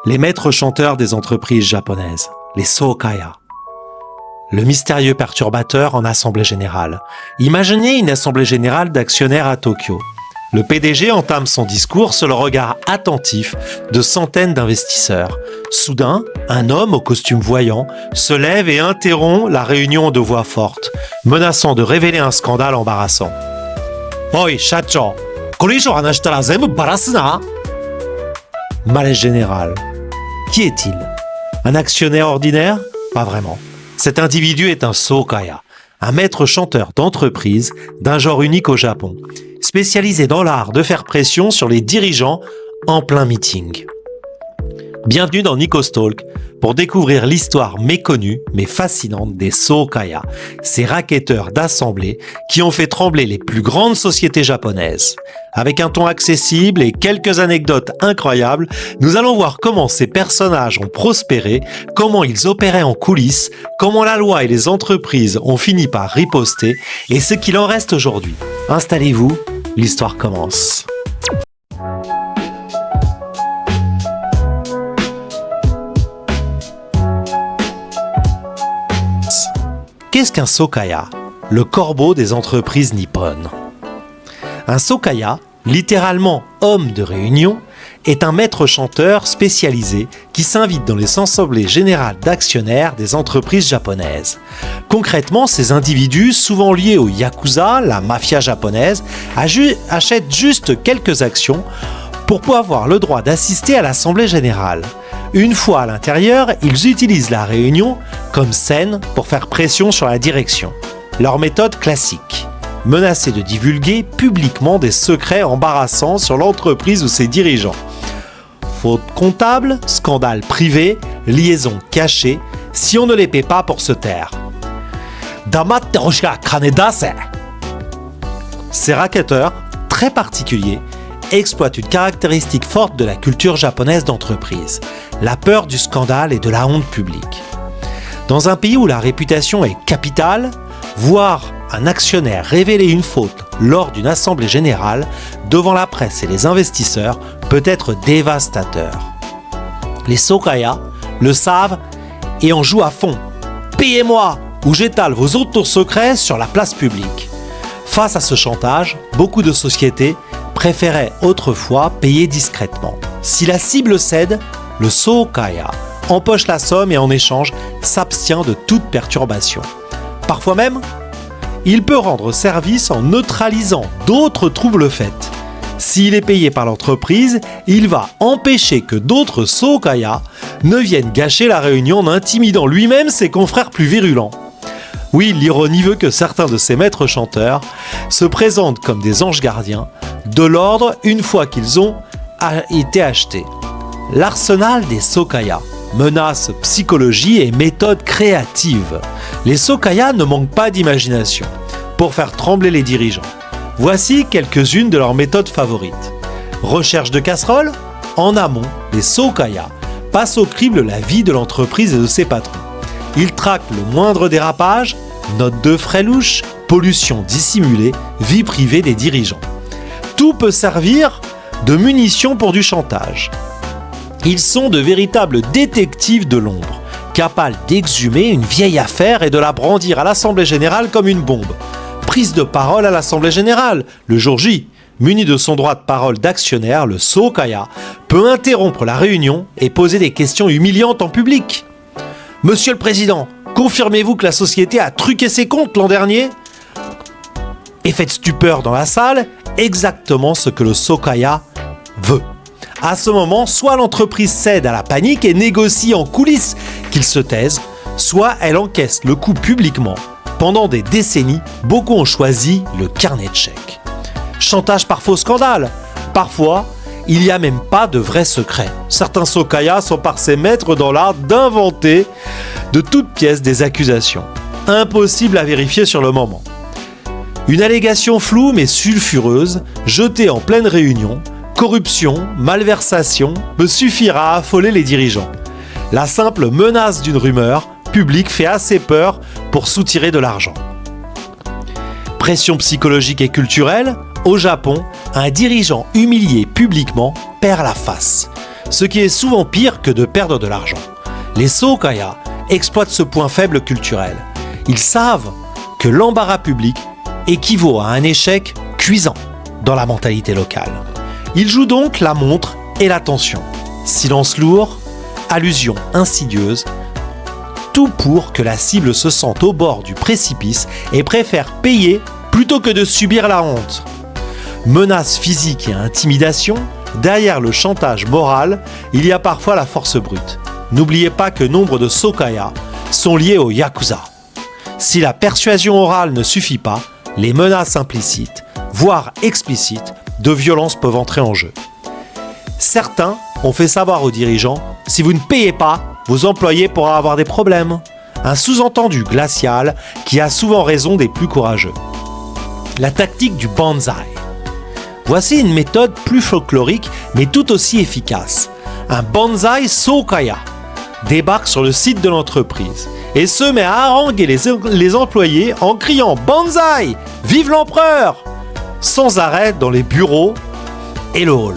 Les maîtres chanteurs des entreprises japonaises, les Sokaya. Le mystérieux perturbateur en assemblée générale. Imaginez une assemblée générale d'actionnaires à Tokyo. Le PDG entame son discours sur le regard attentif de centaines d'investisseurs. Soudain, un homme au costume voyant se lève et interrompt la réunion de voix forte, menaçant de révéler un scandale embarrassant. Oi, shacho, koreisho hanashitara zenbu barasu na. Malaise général. Qui est-il? Un actionnaire ordinaire? Pas vraiment. Cet individu est un Sokaya, un maître chanteur d'entreprise d'un genre unique au Japon, spécialisé dans l'art de faire pression sur les dirigeants en plein meeting. Bienvenue dans Nico's Talk pour découvrir l'histoire méconnue mais fascinante des Sokaya, ces racketteurs d'assemblée qui ont fait trembler les plus grandes sociétés japonaises. Avec un ton accessible et quelques anecdotes incroyables, nous allons voir comment ces personnages ont prospéré, comment ils opéraient en coulisses, comment la loi et les entreprises ont fini par riposter et ce qu'il en reste aujourd'hui. Installez-vous, l'histoire commence. Qu'est-ce qu'un Sokaya? Le corbeau des entreprises nippones. Un Sokaya, littéralement homme de réunion, est un maître chanteur spécialisé qui s'invite dans les assemblées générales d'actionnaires des entreprises japonaises. Concrètement, ces individus, souvent liés au Yakuza, la mafia japonaise, achètent juste quelques actions pour pouvoir avoir le droit d'assister à l'assemblée générale. Une fois à l'intérieur, ils utilisent la réunion comme scène pour faire pression sur la direction. Leur méthode classique, menacer de divulguer publiquement des secrets embarrassants sur l'entreprise ou ses dirigeants. Faute comptable, scandale privé, liaison cachée, si on ne les paie pas pour se taire. Damatte hoshika kane dase. Ces racketteurs, très particuliers, exploite une caractéristique forte de la culture japonaise d'entreprise, la peur du scandale et de la honte publique. Dans un pays où la réputation est capitale, voir un actionnaire révéler une faute lors d'une assemblée générale devant la presse et les investisseurs peut être dévastateur. Les Sokaya le savent et en jouent à fond. Payez-moi ou j'étale vos autres secrets sur la place publique. Face à ce chantage, beaucoup de sociétés préférait autrefois payer discrètement. Si la cible cède, le Sokaya empoche la somme et en échange s'abstient de toute perturbation. Parfois même, il peut rendre service en neutralisant d'autres troubles faits. S'il est payé par l'entreprise, il va empêcher que d'autres Sokaya ne viennent gâcher la réunion en intimidant lui-même ses confrères plus virulents. Oui, l'ironie veut que certains de ces maîtres chanteurs se présentent comme des anges gardiens de l'ordre une fois qu'ils ont été achetés. L'arsenal des Sokaya, menaces, psychologie et méthodes créatives. Les Sokaya ne manquent pas d'imagination pour faire trembler les dirigeants. Voici quelques-unes de leurs méthodes favorites. Recherche de casseroles? En amont, les Sokaya passent au crible la vie de l'entreprise et de ses patrons. Ils traquent le moindre dérapage, notes de frais louches, pollution dissimulée, vie privée des dirigeants. Tout peut servir de munitions pour du chantage. Ils sont de véritables détectives de l'ombre, capables d'exhumer une vieille affaire et de la brandir à l'Assemblée générale comme une bombe. Prise de parole à l'Assemblée générale, le jour J, muni de son droit de parole d'actionnaire, le Sokaya peut interrompre la réunion et poser des questions humiliantes en public. « Monsieur le Président, confirmez-vous que la société a truqué ses comptes l'an dernier ?» Effet de stupeur dans la salle, exactement ce que le Sokaya veut. À ce moment, soit l'entreprise cède à la panique et négocie en coulisses qu'il se taise, soit elle encaisse le coup publiquement. Pendant des décennies, beaucoup ont choisi le carnet de chèques. Chantage par faux scandale. Parfois, il n'y a même pas de vrais secrets. Certains Sokaya sont par ses maîtres dans l'art d'inventer de toutes pièces des accusations. Impossible à vérifier sur le moment. Une allégation floue mais sulfureuse, jetée en pleine réunion, corruption, malversation, peut suffire à affoler les dirigeants. La simple menace d'une rumeur publique fait assez peur pour soutirer de l'argent. Pression psychologique et culturelle, au Japon, un dirigeant humilié publiquement perd la face. ce qui est souvent pire que de perdre de l'argent. Les Sokaya exploitent ce point faible culturel. Ils savent que l'embarras public équivaut à un échec cuisant dans la mentalité locale. Ils jouent donc la montre et la tension. Silence lourd, allusion insidieuse, tout pour que la cible se sente au bord du précipice et préfère payer plutôt que de subir la honte. Menaces physiques et intimidation, derrière le chantage moral, il y a parfois la force brute. N'oubliez pas que nombre de Sokaya sont liés au Yakuza. Si la persuasion orale ne suffit pas, les menaces implicites, voire explicites, de violence peuvent entrer en jeu. Certains ont fait savoir aux dirigeants « Si vous ne payez pas, vos employés pourront avoir des problèmes ». Un sous-entendu glacial qui a souvent raison des plus courageux. La tactique du banzai. Voici une méthode plus folklorique mais tout aussi efficace. Un banzai Sokaya débarque sur le site de l'entreprise et se met à haranguer les employés en criant « Banzai ! Vive l'empereur !» sans arrêt dans les bureaux et le hall.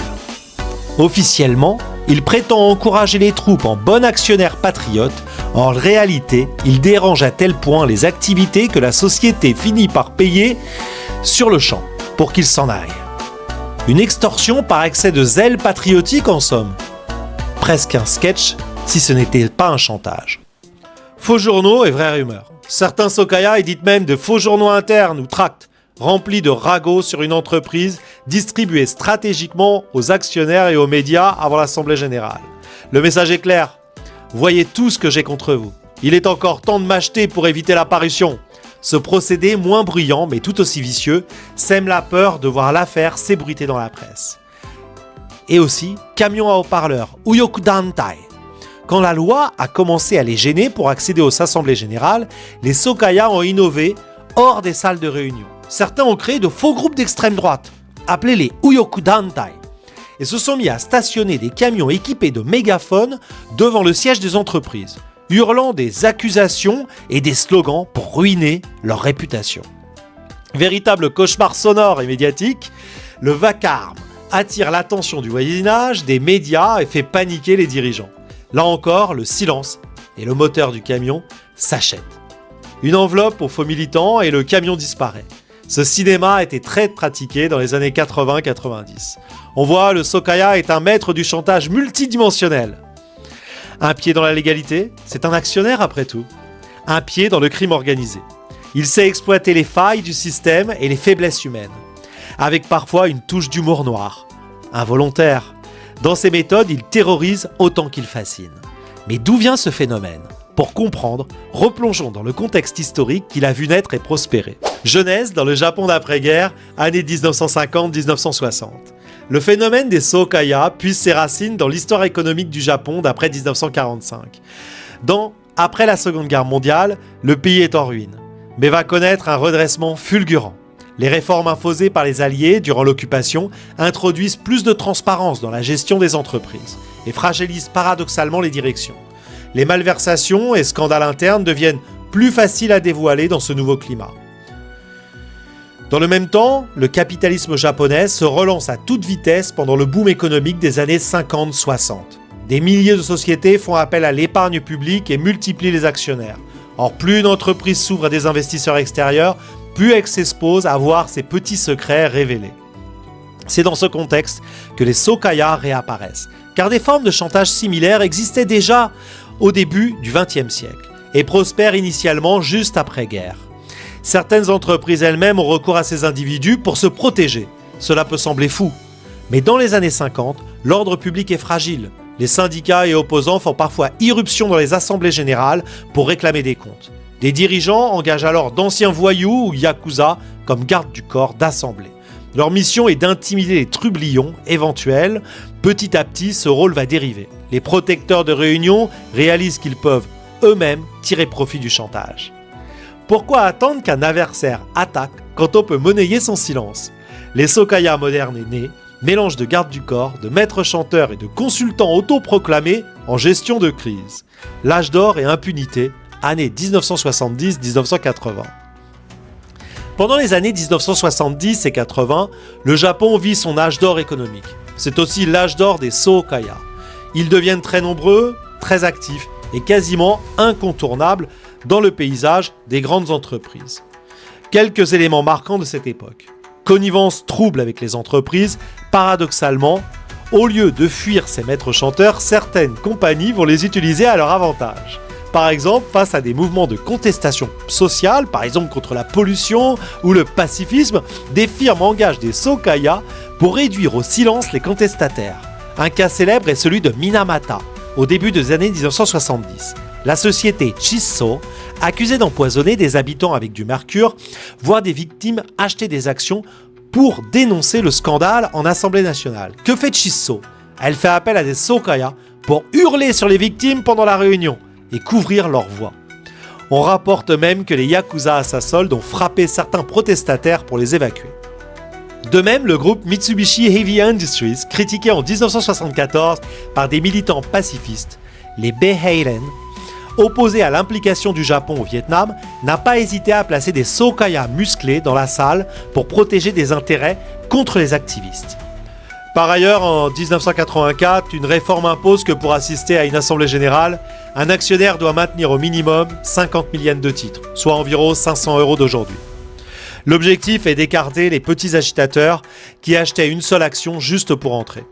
Officiellement, il prétend encourager les troupes en bon actionnaire patriote. En réalité, il dérange à tel point les activités que la société finit par payer sur le champ pour qu'ils s'en aillent. Une extorsion par excès de zèle patriotique en somme. Presque un sketch si ce n'était pas un chantage. Faux journaux et vraies rumeurs. Certains Sokaya éditent même de faux journaux internes ou tracts remplis de ragots sur une entreprise distribués stratégiquement aux actionnaires et aux médias avant l'Assemblée générale. Le message est clair. Voyez tout ce que j'ai contre vous. Il est encore temps de m'acheter pour éviter la parution. Ce procédé, moins bruyant mais tout aussi vicieux, sème la peur de voir l'affaire s'ébruiter dans la presse. Et aussi, camion à haut-parleurs, Uyokudantai. Quand la loi a commencé à les gêner pour accéder aux assemblées générales, les Sokaya ont innové hors des salles de réunion. Certains ont créé de faux groupes d'extrême droite, appelés les Uyokudantai, et se sont mis à stationner des camions équipés de mégaphones devant le siège des entreprises, hurlant des accusations et des slogans pour ruiner leur réputation. Véritable cauchemar sonore et médiatique, le vacarme attire l'attention du voisinage, des médias et fait paniquer les dirigeants. Là encore, le silence et le moteur du camion s'achètent. Une enveloppe aux faux militants et le camion disparaît. Ce cinéma a été très pratiqué dans les années 80-90. On voit, le Sokaya est un maître du chantage multidimensionnel. Un pied dans la légalité, c'est un actionnaire après tout. Un pied dans le crime organisé. Il sait exploiter les failles du système et les faiblesses humaines, avec parfois une touche d'humour noir, involontaire. Dans ses méthodes, il terrorise autant qu'il fascine. Mais d'où vient ce phénomène ? Pour comprendre, replongeons dans le contexte historique qu'il a vu naître et prospérer. Genèse dans le Japon d'après-guerre, années 1950-1960. Le phénomène des Sokaya puise ses racines dans l'histoire économique du Japon d'après 1945. Après la Seconde Guerre mondiale, le pays est en ruine, mais va connaître un redressement fulgurant. Les réformes imposées par les Alliés durant l'occupation introduisent plus de transparence dans la gestion des entreprises et fragilisent paradoxalement les directions. Les malversations et scandales internes deviennent plus faciles à dévoiler dans ce nouveau climat. Dans le même temps, le capitalisme japonais se relance à toute vitesse pendant le boom économique des années 50-60. Des milliers de sociétés font appel à l'épargne publique et multiplient les actionnaires. Or, plus une entreprise s'ouvre à des investisseurs extérieurs, plus elle s'expose à voir ses petits secrets révélés. C'est dans ce contexte que les Sokaya réapparaissent, car des formes de chantage similaires existaient déjà au début du XXe siècle et prospèrent initialement juste après-guerre. Certaines entreprises elles-mêmes ont recours à ces individus pour se protéger. Cela peut sembler fou, mais dans les années 50, l'ordre public est fragile. Les syndicats et opposants font parfois irruption dans les assemblées générales pour réclamer des comptes. Des dirigeants engagent alors d'anciens voyous ou yakuza comme gardes du corps d'assemblée. Leur mission est d'intimider les trublions éventuels. Petit à petit, ce rôle va dériver. Les protecteurs de réunion réalisent qu'ils peuvent eux-mêmes tirer profit du chantage. Pourquoi attendre qu'un adversaire attaque quand on peut monnayer son silence ? Les Sokaya modernes est nés, mélange de garde du corps, de maîtres chanteurs et de consultants autoproclamés en gestion de crise. L'âge d'or et impunité, années 1970-1980. Pendant les années 1970 et 80, le Japon vit son âge d'or économique. C'est aussi l'âge d'or des Sokaya. Ils deviennent très nombreux, très actifs et quasiment incontournables dans le paysage des grandes entreprises. Quelques éléments marquants de cette époque. Connivence trouble avec les entreprises, paradoxalement, au lieu de fuir ces maîtres chanteurs, certaines compagnies vont les utiliser à leur avantage. Par exemple, face à des mouvements de contestation sociale, par exemple contre la pollution ou le pacifisme, des firmes engagent des sokaya pour réduire au silence les contestataires. Un cas célèbre est celui de Minamata, au début des années 1970. La société Chisso, accusée d'empoisonner des habitants avec du mercure, voit des victimes acheter des actions pour dénoncer le scandale en Assemblée nationale. Que fait Chisso ? Elle fait appel à des sokaya pour hurler sur les victimes pendant la réunion et couvrir leur voix. On rapporte même que les yakuza à sa solde ont frappé certains protestataires pour les évacuer. De même, le groupe Mitsubishi Heavy Industries, critiqué en 1974 par des militants pacifistes, les Beheiren, opposés à l'implication du Japon au Vietnam, n'a pas hésité à placer des sokaya musclés dans la salle pour protéger des intérêts contre les activistes. Par ailleurs, en 1984, une réforme impose que pour assister à une assemblée générale, un actionnaire doit maintenir au minimum 50 000 yens de titres, soit environ 500 € d'aujourd'hui. L'objectif est d'écarter les petits agitateurs qui achetaient une seule action juste pour entrer.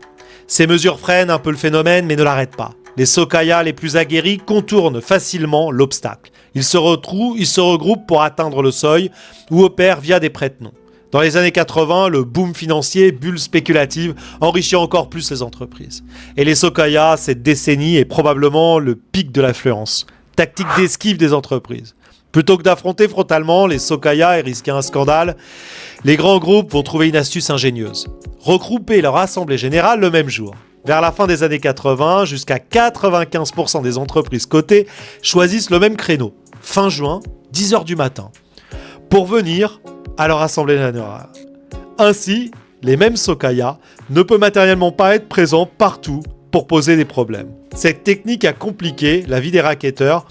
Ces mesures freinent un peu le phénomène mais ne l'arrêtent pas. Les sokaya les plus aguerris contournent facilement l'obstacle. Ils se regroupent pour atteindre le seuil ou opèrent via des prête-noms. Dans les années 80, le boom financier, bulle spéculative, enrichit encore plus les entreprises. Et les sokaya, cette décennie, est probablement le pic de l'affluence. Tactique d'esquive des entreprises. Plutôt que d'affronter frontalement les sokaya et risquer un scandale, les grands groupes vont trouver une astuce ingénieuse. Regrouper leur assemblée générale le même jour. Vers la fin des années 80, jusqu'à 95% des entreprises cotées choisissent le même créneau, fin juin, 10h du matin, pour venir à leur assemblée générale. Ainsi, les mêmes sokaya ne peuvent matériellement pas être présents partout pour poser des problèmes. Cette technique a compliqué la vie des racketteurs,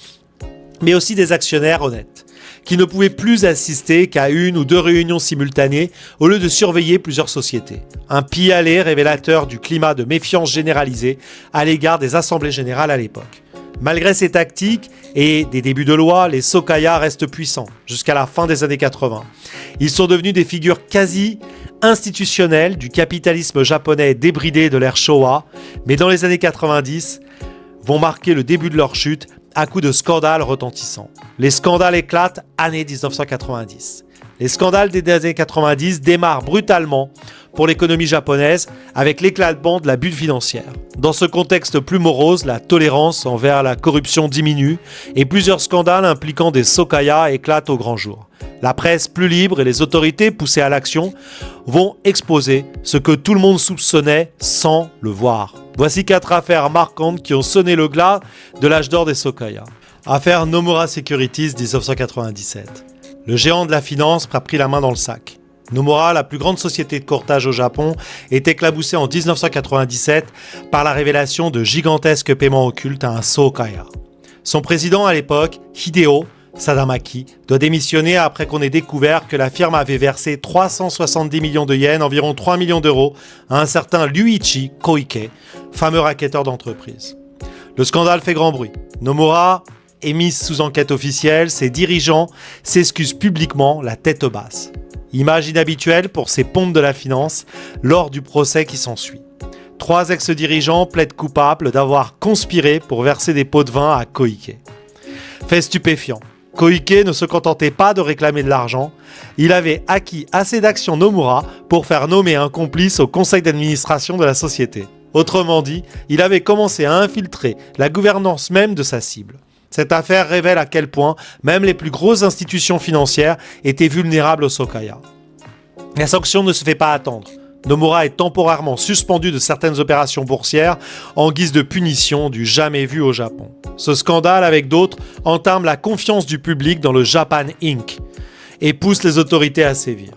mais aussi des actionnaires honnêtes, qui ne pouvaient plus assister qu'à une ou deux réunions simultanées au lieu de surveiller plusieurs sociétés. Un pis-aller révélateur du climat de méfiance généralisée à l'égard des assemblées générales à l'époque. Malgré ces tactiques et des débuts de loi, les sokaya restent puissants jusqu'à la fin des années 80. Ils sont devenus des figures quasi institutionnelles du capitalisme japonais débridé de l'ère Showa, mais dans les années 90 vont marquer le début de leur chute à coups de scandales retentissants. Les scandales éclatent année 1990. Les scandales des années 90 démarrent brutalement pour l'économie japonaise avec l'éclatement de la bulle financière. Dans ce contexte plus morose, la tolérance envers la corruption diminue et plusieurs scandales impliquant des sokaya éclatent au grand jour. La presse plus libre et les autorités poussées à l'action vont exposer ce que tout le monde soupçonnait sans le voir. Voici 4 affaires marquantes qui ont sonné le glas de l'âge d'or des sokaya. Affaire Nomura Securities 1997. Le géant de la finance a pris la main dans le sac. Nomura, la plus grande société de courtage au Japon, est éclaboussée en 1997 par la révélation de gigantesques paiements occultes à un sokaya. Son président à l'époque, Hideo Sadamaki, doit démissionner après qu'on ait découvert que la firme avait versé 370 millions de yens, environ 3 millions d'euros, à un certain Ryuichi Koike, fameux racketteur d'entreprise. Le scandale fait grand bruit. Nomura est mise sous enquête officielle, ses dirigeants s'excusent publiquement, la tête basse. Image inhabituelle pour ces pontes de la finance lors du procès qui s'ensuit. 3 ex-dirigeants plaident coupables d'avoir conspiré pour verser des pots de vin à Koike. Fait stupéfiant. Koike ne se contentait pas de réclamer de l'argent, il avait acquis assez d'actions Nomura pour faire nommer un complice au conseil d'administration de la société. Autrement dit, il avait commencé à infiltrer la gouvernance même de sa cible. Cette affaire révèle à quel point même les plus grosses institutions financières étaient vulnérables au sokaya. La sanction ne se fait pas attendre. Nomura est temporairement suspendu de certaines opérations boursières en guise de punition du jamais vu au Japon. Ce scandale, avec d'autres, entame la confiance du public dans le Japan Inc. et pousse les autorités à sévir.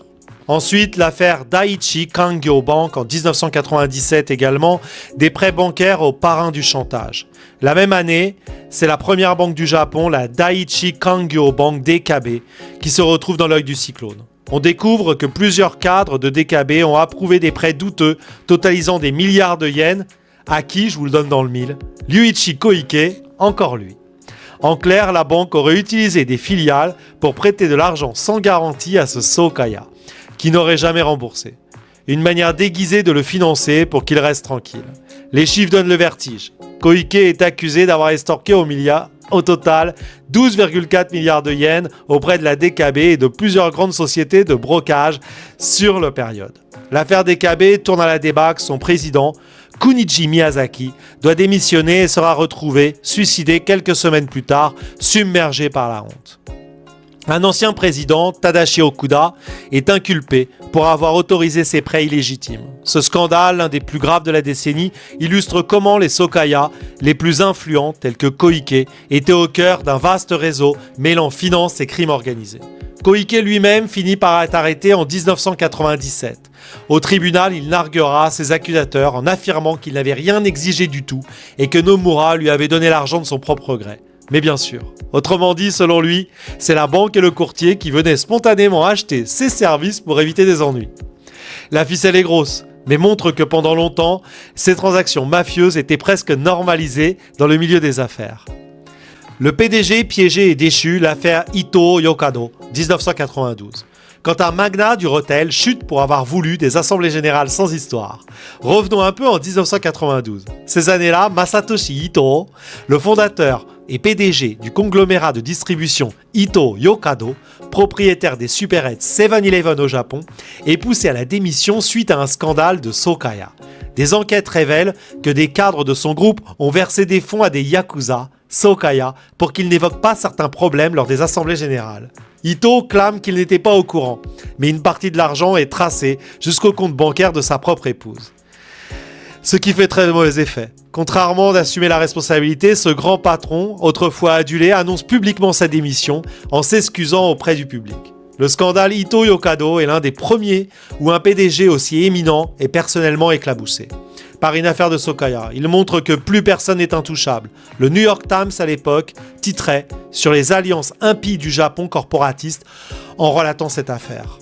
Ensuite, l'affaire Daiichi Kangyo Bank en 1997 également, des prêts bancaires aux parrains du chantage. La même année, c'est la première banque du Japon, la Daiichi Kangyo Bank DKB, qui se retrouve dans l'œil du cyclone. On découvre que plusieurs cadres de DKB ont approuvé des prêts douteux totalisant des milliards de yens À qui, je vous le donne dans le mille, Ryuichi Koike, encore lui. En clair, la banque aurait utilisé des filiales pour prêter de l'argent sans garantie à ce Sokaya, qui n'aurait jamais remboursé. Une manière déguisée de le financer pour qu'il reste tranquille. Les chiffres donnent le vertige. Koike est accusé d'avoir estorqué au total 12,4 milliards de yens auprès de la DKB et de plusieurs grandes sociétés de brocage sur la période. L'affaire DKB tourne à la débâcle, son président, Kunichi Miyazaki, doit démissionner et sera retrouvé, suicidé quelques semaines plus tard, submergé par la honte. Un ancien président, Tadashi Okuda, est inculpé pour avoir autorisé ces prêts illégitimes. Ce scandale, l'un des plus graves de la décennie, illustre comment les Sokaya, les plus influents, tels que Koike, étaient au cœur d'un vaste réseau mêlant finance et crime organisé. Koike lui-même finit par être arrêté en 1997. Au tribunal, il narguera ses accusateurs en affirmant qu'il n'avait rien exigé du tout et que Nomura lui avait donné l'argent de son propre gré. Mais bien sûr. Autrement dit, selon lui, c'est la banque et le courtier qui venaient spontanément acheter ses services pour éviter des ennuis. La ficelle est grosse, mais montre que pendant longtemps, ces transactions mafieuses étaient presque normalisées dans le milieu des affaires. Le PDG piégé et déchu, l'affaire Ito Yokado, 1992. Quand un magnat du retail chute pour avoir voulu des assemblées générales sans histoire. Revenons un peu en 1992. Ces années-là, Masatoshi Ito, le fondateur et PDG du conglomérat de distribution Ito Yokado, propriétaire des supérettes 7-Eleven au Japon, est poussé à la démission suite à un scandale de Sokaya. Des enquêtes révèlent que des cadres de son groupe ont versé des fonds à des yakuza, Sokaya, pour qu'ils n'évoquent pas certains problèmes lors des assemblées générales. Ito clame qu'il n'était pas au courant, mais une partie de l'argent est tracée jusqu'au compte bancaire de sa propre épouse. Ce qui fait très mauvais effet. Contrairement d'assumer la responsabilité, ce grand patron, autrefois adulé, annonce publiquement sa démission en s'excusant auprès du public. Le scandale Ito Yokado est l'un des premiers où un PDG aussi éminent est personnellement éclaboussé par une affaire de Sokaya. Il montre que plus personne n'est intouchable. Le New York Times à l'époque titrait sur les alliances impies du Japon corporatiste en relatant cette affaire.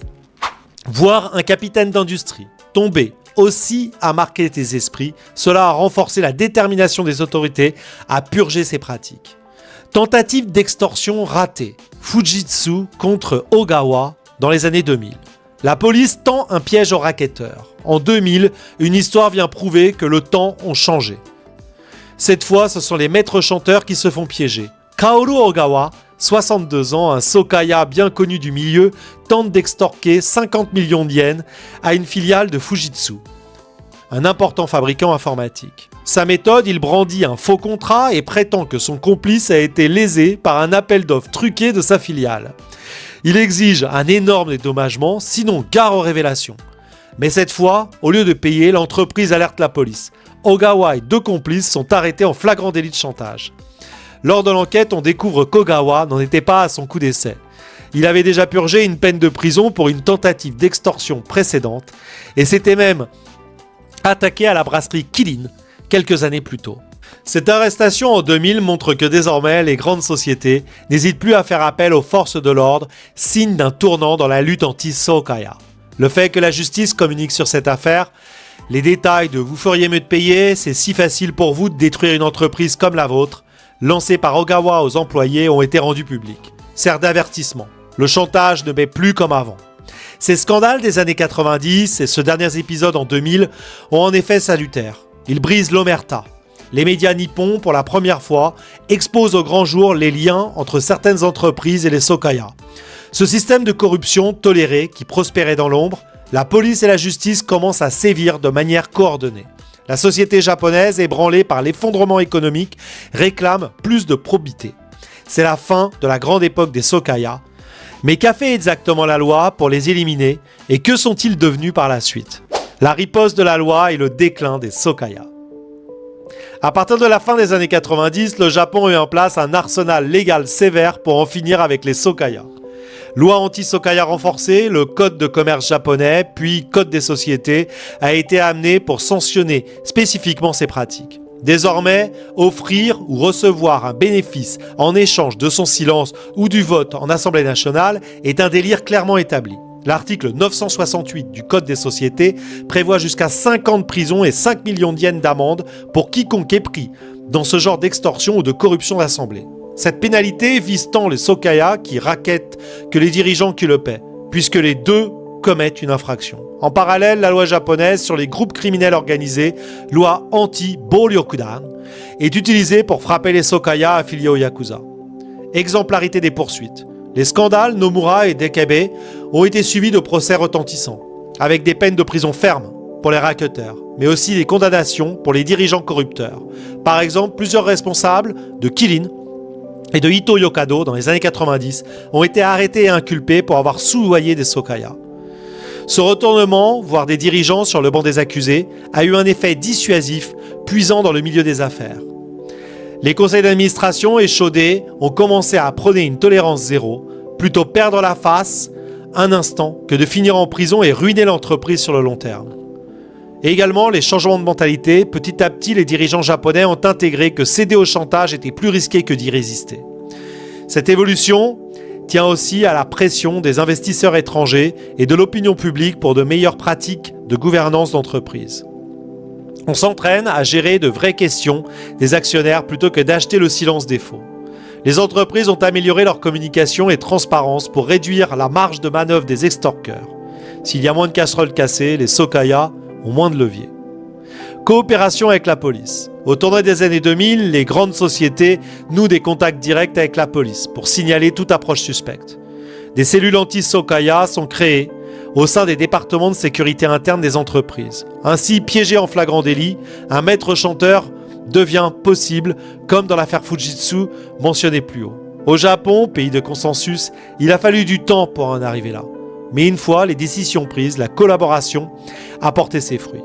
Voir un capitaine d'industrie tomber aussi a marqué tes esprits, cela a renforcé la détermination des autorités à purger ces pratiques. Tentative d'extorsion ratée. Fujitsu contre Ogawa dans les années 2000. La police tend un piège aux racketteurs. En 2000, une histoire vient prouver que le temps a changé. Cette fois, ce sont les maîtres chanteurs qui se font piéger. Kaoru Ogawa, 62 ans, un Sokaya bien connu du milieu, tente d'extorquer 50 millions de yens à une filiale de Fujitsu, un important fabricant informatique. Sa méthode, il brandit un faux contrat et prétend que son complice a été lésé par un appel d'offres truqué de sa filiale. Il exige un énorme dédommagement, sinon gare aux révélations. Mais cette fois, au lieu de payer, l'entreprise alerte la police. Ogawa et 2 complices sont arrêtés en flagrant délit de chantage. Lors de l'enquête, on découvre qu'Ogawa n'en était pas à son coup d'essai. Il avait déjà purgé une peine de prison pour une tentative d'extorsion précédente et s'était même attaqué à la brasserie Kirin quelques années plus tôt. Cette arrestation en 2000 montre que désormais les grandes sociétés n'hésitent plus à faire appel aux forces de l'ordre, signe d'un tournant dans la lutte anti-Sokaya. Le fait que la justice communique sur cette affaire, les détails de « vous feriez mieux de payer, c'est si facile pour vous de détruire une entreprise comme la vôtre », lancés par Ogawa aux employés ont été rendus publics. Sert d'avertissement. Le chantage ne met plus comme avant. Ces scandales des années 90 et ce dernier épisode en 2000 ont en effet salutaire. Ils brisent l'omerta. Les médias nippons, pour la première fois, exposent au grand jour les liens entre certaines entreprises et les Sokaya. Ce système de corruption toléré qui prospérait dans l'ombre, la police et la justice commencent à sévir de manière coordonnée. La société japonaise, ébranlée par l'effondrement économique, réclame plus de probité. C'est la fin de la grande époque des Sokaya. Mais qu'a fait exactement la loi pour les éliminer et que sont-ils devenus par la suite? La riposte de la loi et le déclin des Sokaya. À partir de la fin des années 90, le Japon a mis en place un arsenal légal sévère pour en finir avec les Sokaya. Loi anti-Sokaya renforcée, le code de commerce japonais, puis code des sociétés, a été amené pour sanctionner spécifiquement ces pratiques. Désormais, offrir ou recevoir un bénéfice en échange de son silence ou du vote en Assemblée nationale est un délire clairement établi. L'article 968 du Code des sociétés prévoit jusqu'à 5 ans de prison et 5 millions de yens d'amende pour quiconque est pris dans ce genre d'extorsion ou de corruption d'assemblée. Cette pénalité vise tant les Sokaya qui rackettent que les dirigeants qui le paient, puisque les deux commettent une infraction. En parallèle, la loi japonaise sur les groupes criminels organisés, loi anti-Boryokudan, est utilisée pour frapper les Sokaya affiliés au Yakuza. Exemplarité des poursuites. Les scandales Nomura et Dekebe ont été suivis de procès retentissants, avec des peines de prison fermes pour les racketteurs, mais aussi des condamnations pour les dirigeants corrupteurs. Par exemple, plusieurs responsables de Kirin et de Ito Yokado dans les années 90 ont été arrêtés et inculpés pour avoir soudoyé des Sokaya. Ce retournement, voire des dirigeants sur le banc des accusés, a eu un effet dissuasif puisant dans le milieu des affaires. Les conseils d'administration échaudés ont commencé à prôner une tolérance zéro, plutôt perdre la face un instant que de finir en prison et ruiner l'entreprise sur le long terme. Et également, les changements de mentalité, petit à petit, les dirigeants japonais ont intégré que céder au chantage était plus risqué que d'y résister. Cette évolution tient aussi à la pression des investisseurs étrangers et de l'opinion publique pour de meilleures pratiques de gouvernance d'entreprise. On s'entraîne à gérer de vraies questions des actionnaires plutôt que d'acheter le silence des faux. Les entreprises ont amélioré leur communication et transparence pour réduire la marge de manœuvre des extorqueurs. S'il y a moins de casseroles cassées, les Sokaya ont moins de levier. Coopération avec la police. Au tournant des années 2000, les grandes sociétés nouent des contacts directs avec la police pour signaler toute approche suspecte. Des cellules anti-Sokaya sont créées au sein des départements de sécurité interne des entreprises. Ainsi, piégé en flagrant délit, un maître chanteur devient possible, comme dans l'affaire Fujitsu mentionnée plus haut. Au Japon, pays de consensus, il a fallu du temps pour en arriver là. Mais une fois les décisions prises, la collaboration a porté ses fruits.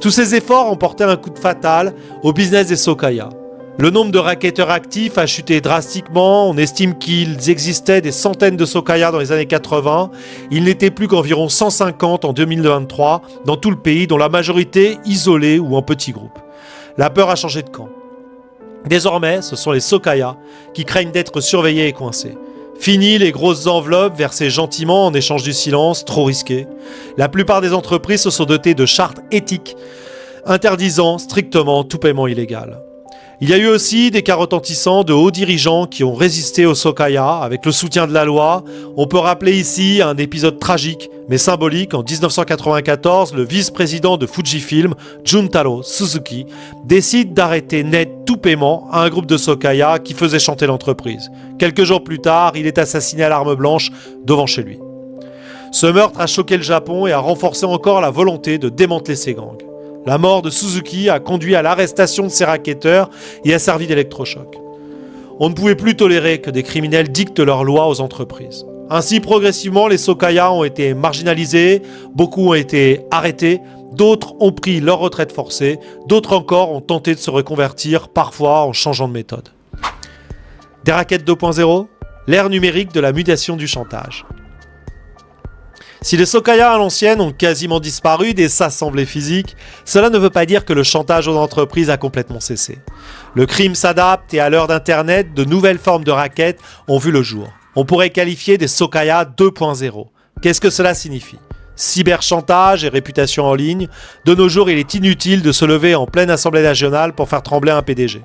Tous ces efforts ont porté un coup de fatal au business des Sokaya. Le nombre de racketteurs actifs a chuté drastiquement. On estime qu'il existait des centaines de Sokaya dans les années 80. Il n'était plus qu'environ 150 en 2023 dans tout le pays, dont la majorité isolée ou en petits groupes. La peur a changé de camp. Désormais, ce sont les Sokaya qui craignent d'être surveillés et coincés. Fini les grosses enveloppes versées gentiment en échange du silence, trop risqué. La plupart des entreprises se sont dotées de chartes éthiques interdisant strictement tout paiement illégal. Il y a eu aussi des cas retentissants de hauts dirigeants qui ont résisté au Sokaya avec le soutien de la loi. On peut rappeler ici un épisode tragique mais symbolique. En 1994, le vice-président de Fujifilm, Juntaro Suzuki, décide d'arrêter net tout paiement à un groupe de Sokaya qui faisait chanter l'entreprise. Quelques jours plus tard, il est assassiné à l'arme blanche devant chez lui. Ce meurtre a choqué le Japon et a renforcé encore la volonté de démanteler ces gangs. La mort de Suzuki a conduit à l'arrestation de ses racketteurs et a servi d'électrochoc. On ne pouvait plus tolérer que des criminels dictent leurs lois aux entreprises. Ainsi, progressivement, les Sokaya ont été marginalisés, beaucoup ont été arrêtés, d'autres ont pris leur retraite forcée, d'autres encore ont tenté de se reconvertir, parfois en changeant de méthode. Des rackets 2.0, l'ère numérique de la mutation du chantage. Si les Sokaya à l'ancienne ont quasiment disparu des assemblées physiques, cela ne veut pas dire que le chantage aux entreprises a complètement cessé. Le crime s'adapte et à l'heure d'Internet, de nouvelles formes de rackets ont vu le jour. On pourrait qualifier des Sokaya 2.0. Qu'est-ce que cela signifie ? Cyberchantage et réputation en ligne. De nos jours, il est inutile de se lever en pleine Assemblée nationale pour faire trembler un PDG.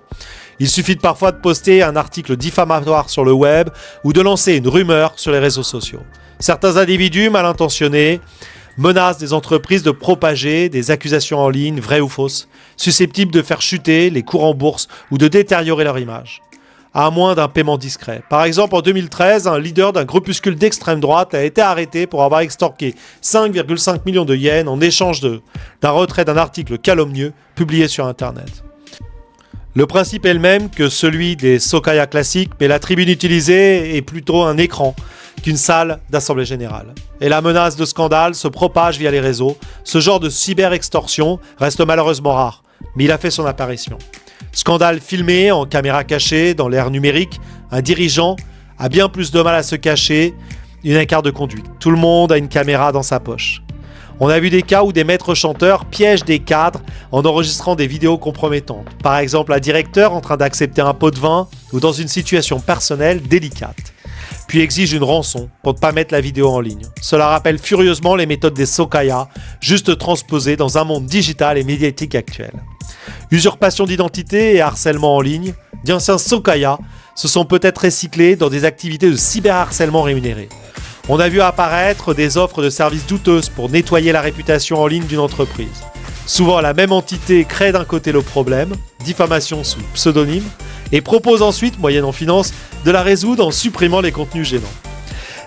Il suffit parfois de poster un article diffamatoire sur le web ou de lancer une rumeur sur les réseaux sociaux. Certains individus mal intentionnés menacent des entreprises de propager des accusations en ligne, vraies ou fausses, susceptibles de faire chuter les cours en bourse ou de détériorer leur image, à moins d'un paiement discret. Par exemple, en 2013, un leader d'un groupuscule d'extrême droite a été arrêté pour avoir extorqué 5,5 millions de yens en échange d'un retrait d'un article calomnieux publié sur Internet. Le principe est le même que celui des Sokaya classiques, mais la tribune utilisée est plutôt un écran qu'une salle d'assemblée générale. Et la menace de scandale se propage via les réseaux. Ce genre de cyber-extorsion reste malheureusement rare, mais il a fait son apparition. Scandale filmé en caméra cachée dans l'ère numérique, un dirigeant a bien plus de mal à se cacher une carte de conduite. Tout le monde a une caméra dans sa poche. On a vu des cas où des maîtres chanteurs piègent des cadres en enregistrant des vidéos compromettantes. Par exemple, un directeur en train d'accepter un pot de vin ou dans une situation personnelle délicate. puis exigent une rançon pour ne pas mettre la vidéo en ligne. Cela rappelle furieusement les méthodes des Sokaya, juste transposées dans un monde digital et médiatique actuel. Usurpation d'identité et harcèlement en ligne, d'anciens Sokaya se sont peut-être recyclés dans des activités de cyberharcèlement rémunéré. On a vu apparaître des offres de services douteuses pour nettoyer la réputation en ligne d'une entreprise. Souvent, la même entité crée d'un côté le problème, diffamation sous pseudonyme, et propose ensuite, moyennant finance, de la résoudre en supprimant les contenus gênants.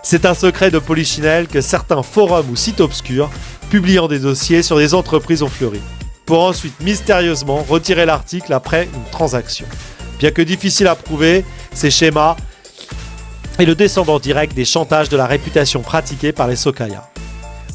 C'est un secret de Polichinelle que certains forums ou sites obscurs, publiant des dossiers sur des entreprises ont fleuri, pour ensuite mystérieusement retirer l'article après une transaction. Bien que difficile à prouver, ces schémas est le descendant direct des chantages de la réputation pratiqués par les Sokaya.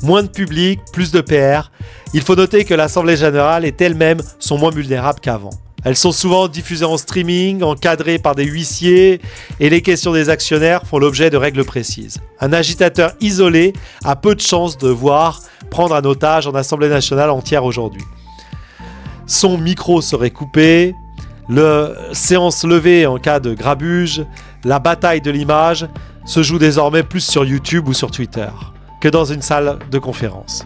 Moins de public, plus de PR. Il faut noter que l'Assemblée Générale et elles-mêmes sont moins vulnérables qu'avant. Elles sont souvent diffusées en streaming, encadrées par des huissiers, et les questions des actionnaires font l'objet de règles précises. Un agitateur isolé a peu de chances de voir prendre un otage en Assemblée nationale entière aujourd'hui. Son micro serait coupé, séance levée en cas de grabuge, la bataille de l'image se joue désormais plus sur YouTube ou sur Twitter que dans une salle de conférence.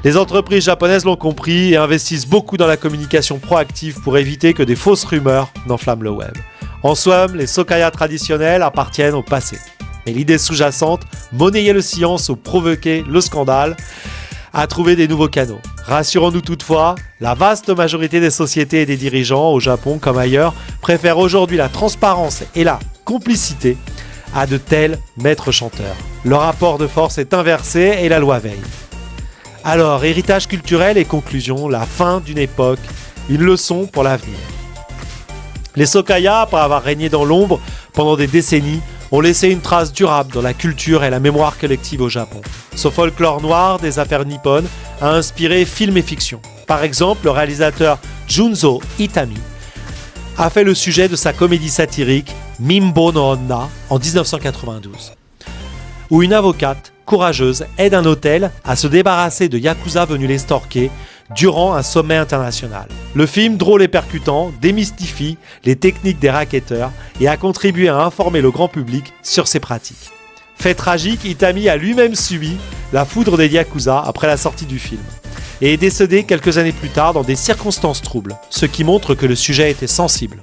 Les entreprises japonaises l'ont compris et investissent beaucoup dans la communication proactive pour éviter que des fausses rumeurs n'enflamment le web. En somme, les Sokaya traditionnels appartiennent au passé. Mais l'idée sous-jacente, monnayer le silence ou provoquer le scandale, a trouvé des nouveaux canaux. Rassurons-nous toutefois, la vaste majorité des sociétés et des dirigeants, au Japon comme ailleurs, préfèrent aujourd'hui la transparence et la complicité à de tels maîtres chanteurs. Le rapport de force est inversé et la loi veille. Alors, héritage culturel et conclusion, la fin d'une époque, une leçon pour l'avenir. Les Sokaya, après avoir régné dans l'ombre pendant des décennies, ont laissé une trace durable dans la culture et la mémoire collective au Japon. Ce folklore noir des affaires nippones a inspiré film et fiction. Par exemple, le réalisateur Junzo Itami a fait le sujet de sa comédie satirique Mimbo no Onna en 1992, où une avocate courageuse aide un hôtel à se débarrasser de yakuza venus les stalker durant un sommet international. Le film, drôle et percutant, démystifie les techniques des racketteurs et a contribué à informer le grand public sur ces pratiques. Fait tragique, Itami a lui-même subi la foudre des yakuza après la sortie du film et est décédé quelques années plus tard dans des circonstances troubles, ce qui montre que le sujet était sensible.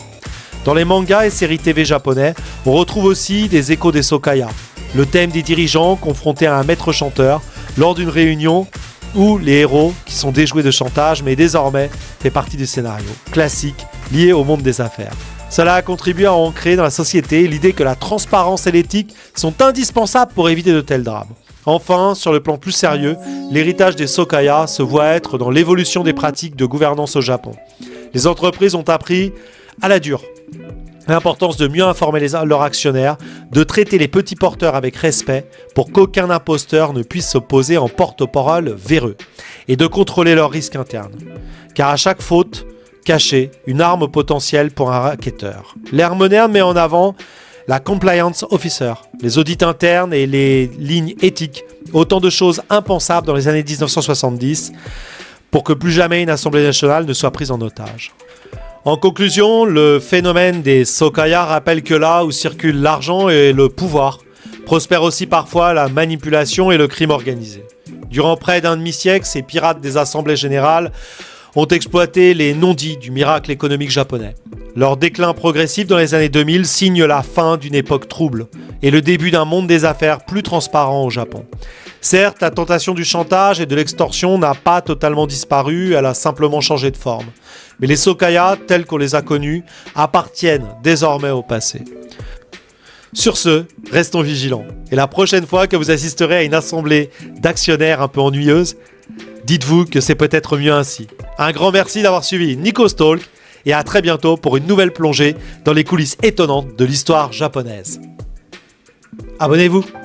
Dans les mangas et séries TV japonais, on retrouve aussi des échos des Sokaya, le thème des dirigeants confrontés à un maître chanteur lors d'une réunion où les héros, qui sont déjoués de chantage, mais désormais fait partie du scénario, classique, lié au monde des affaires. Cela a contribué à ancrer dans la société l'idée que la transparence et l'éthique sont indispensables pour éviter de tels drames. Enfin, sur le plan plus sérieux, l'héritage des Sokaya se voit être dans l'évolution des pratiques de gouvernance au Japon. Les entreprises ont appris à la dure l'importance de mieux informer leurs actionnaires, de traiter les petits porteurs avec respect pour qu'aucun imposteur ne puisse s'opposer en porte-parole véreux, et de contrôler leurs risques internes. Car à chaque faute cachée, une arme potentielle pour un racketteur. L'ère moderne met en avant la compliance officer, les audits internes et les lignes éthiques, autant de choses impensables dans les années 1970 pour que plus jamais une assemblée nationale ne soit prise en otage. En conclusion, le phénomène des Sokaya rappelle que là où circule l'argent et le pouvoir, prospère aussi parfois la manipulation et le crime organisé. Durant près d'un demi-siècle, ces pirates des assemblées générales ont exploité les non-dits du miracle économique japonais. Leur déclin progressif dans les années 2000 signe la fin d'une époque trouble et le début d'un monde des affaires plus transparent au Japon. Certes, la tentation du chantage et de l'extorsion n'a pas totalement disparu, elle a simplement changé de forme. Mais les Sokaya, tels qu'on les a connus, appartiennent désormais au passé. Sur ce, restons vigilants. Et la prochaine fois que vous assisterez à une assemblée d'actionnaires un peu ennuyeuse, dites-vous que c'est peut-être mieux ainsi. Un grand merci d'avoir suivi Nico's Talk et à très bientôt pour une nouvelle plongée dans les coulisses étonnantes de l'histoire japonaise. Abonnez-vous!